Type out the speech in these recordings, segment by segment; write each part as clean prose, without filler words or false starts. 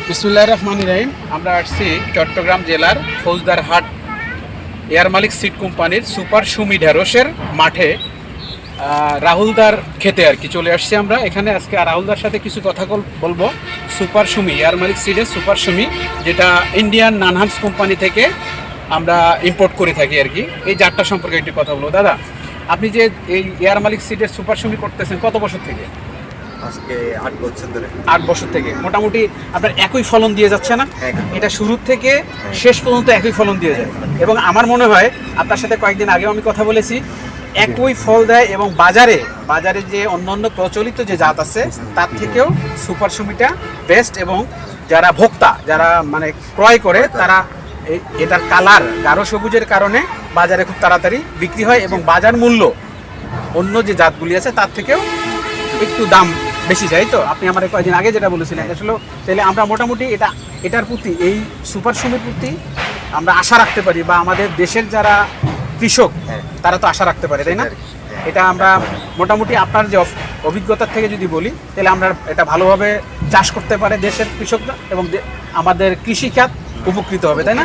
বিসমিল্লাহির রহমানির রহিম। আমরা আসছি চট্টগ্রাম জেলার ফৌজদারহাট এয়ার মালিক সিড কোম্পানির সুপার সুমি ঢেঁড়সের মাঠে রাহুলদার খেতে আর কি চলে আসছি আমরা এখানে আজকে। রাহুলদার সাথে কিছু কথা বলবো। সুপার সুমি এয়ার মালিক সিডের সুপার সুমি, যেটা ইন্ডিয়ান নানহান্স কোম্পানি থেকে আমরা ইম্পোর্ট করে থাকি আর কি। এই জাতটা সম্পর্কে একটু কথা বলবো। দাদা, আপনি যে এই এয়ার মালিক সিডের সুপার সুমি করতেছেন কত বছর থেকে? আজকে 8 বছর ধরে। 8 বছর থেকে মোটামুটি আপনার একই ফলন দিয়ে যাচ্ছে না? এটা শুরু থেকে শেষ পর্যন্ত একই ফলন দিয়ে যায়, এবং আমার মনে হয় আপনার সাথে কয়েকদিন আগেও আমি কথা বলেছি, একই ফল দেয় এবং বাজারে যে অন্যান্য প্রচলিত যে জাত আছে তার থেকেও সুপার সুমিটা বেস্ট। এবং যারা ভোক্তা, যারা মানে ক্রয় করে, তারা এটার কালার গাঢ় সবুজের কারণে বাজারে খুব তাড়াতাড়ি বিক্রি হয়, এবং বাজার মূল্য অন্য যে জাতগুলি আছে তার থেকেও একটু দাম বেশি যায়। তো আপনি আমার কয়েকদিন আগে যেটা বলেছিলেন আসলে, তাহলে আমরা মোটামুটি এটার প্রতি, এই সুপার সুমির প্রতি আমরা আশা রাখতে পারি, বা আমাদের দেশের যারা কৃষক তারা তো আশা রাখতে পারে, তাই না? এটা আমরা মোটামুটি আপনার যে অভিজ্ঞতার থেকে যদি বলি, তাহলে আমরা এটা ভালোভাবে চাষ করতে পারে দেশের কৃষকরা, এবং আমাদের কৃষিখাত উপকৃত হবে, তাই না?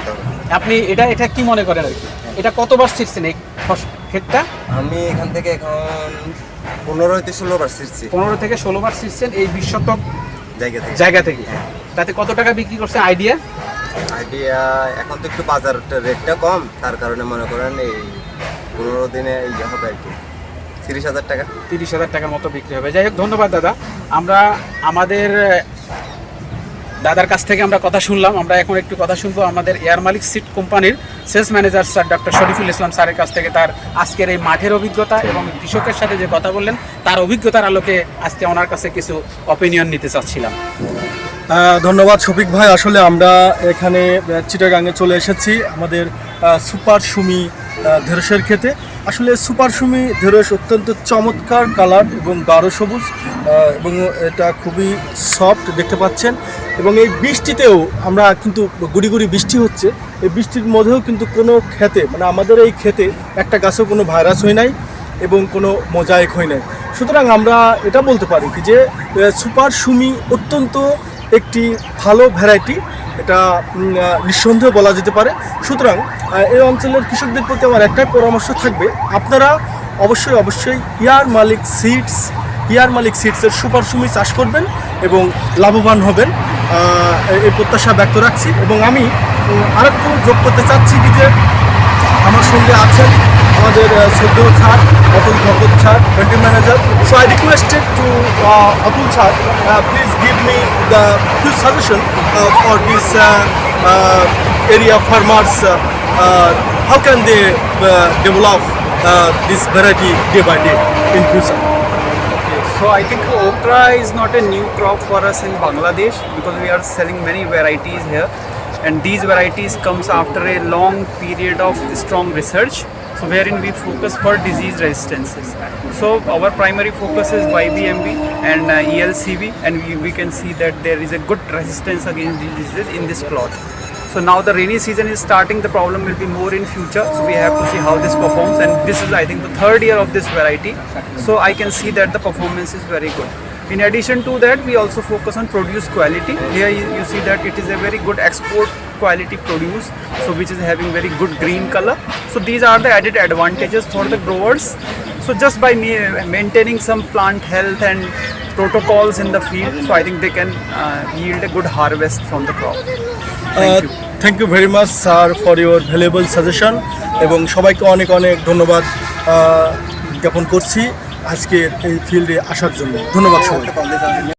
আপনি এটা কি মনে করেন আর কি? এটা কতবার ছিটছেন এই ক্ষেতটা? আমি এখান থেকে এখন 15 থেকে 16 বার ছিটছি। 15 থেকে 16 বার ছিটছেন এই 20 শতক জায়গা থেকে। তাতে কত টাকা বিক্রি করছেন আইডিয়া? এখন তো একটু বাজার রেটটা কম, তার কারণে মনে করেন এই 15 দিনে হবে আর কি 30,000 টাকা। 30,000 টাকার মতো বিক্রি হবে। যাই হোক, ধন্যবাদ দাদা। আমরা আমাদের দাদার কাছ থেকে আমরা কথা শুনলাম। আমরা এখন একটু কথা শুনবো আমাদের এয়ার মালিক সিড কোম্পানির sales manager sir doctor Shariful Islam স্যারের কাছ থেকে, তার আজকের এই মাঠের অভিজ্ঞতা এবং কৃষকের সাথে যে কথা বললেন তার অভিজ্ঞতার আলোকে আজকে ওনার কাছে কিছু অপিনিয়ন নিতে চাচ্ছিলাম। ধন্যবাদ শফিক ভাই। আসলে আমরা এখানে চিটাগাংয়ে চলে এসেছি আমাদের সুপার সুমি ঢেঁড়সের খেতে। আসলে সুপার সুমি ঢেঁড়স অত্যন্ত চমৎকার কালার এবং গাঢ় সবুজ, এবং এটা খুবই সফট দেখতে পাচ্ছেন। এবং এই বৃষ্টিতেও আমরা কিন্তু গুড়ি গুড়ি বৃষ্টি হচ্ছে, এই বৃষ্টির মধ্যেও কিন্তু কোনো খেতে, মানে আমাদের এই খেতে একটা গাছেও কোনো ভাইরাস হয় নাই এবং কোনো মোজাইক হয় নাই। সুতরাং আমরা এটা বলতে পারি কি যে সুপার সুমি অত্যন্ত একটি ভালো ভ্যারাইটি, এটা নিঃসন্দেহে বলা যেতে পারে। সুতরাং এই অঞ্চলের কৃষকদের প্রতি আমার একটাই পরামর্শ থাকবে, আপনারা অবশ্যই এয়ার মালিক সিডসের সুপার সুমি চাষ করবেন এবং লাভবান হবেন, এই প্রত্যাশা ব্যক্ত রাখছি। এবং আমি আরেকটু যোগ করতে চাচ্ছি কি যে আমার সঙ্গে আছেন আমাদের শ্রদ্ধেয় sir Atul Bhagat sir, country manager. So I requested to Atul sir, please give me the few suggestion for this area farmers, how can they develop this variety day by day in future? So I think okra is not a new crop for us in Bangladesh, because we are selling many varieties here, and these varieties comes after a long period of strong research, so wherein we focus for disease resistances. So our primary focus is YBMB and ELCB, and we can see that there is a good resistance against diseases in this plot. So now the rainy season is starting, the problem will be more in future, so we have to see how this performs, and this is I think the 3rd year of this variety, so I can see that the performance is very good. In addition to that, we also focus on produce quality. Here you see that it is a very good export quality produce, so which is having very good green color. So these are the added advantages for the growers. So just by maintaining some plant health and protocols in the field, so I think they can yield a good harvest from the crop. Thank you very much sir for your valuable suggestion, এবং সবাইকে অনেক ধন্যবাদ জ্ঞাপন করছি আজকে এই ফিল্ডে আসার জন্য। ধন্যবাদ সবাই।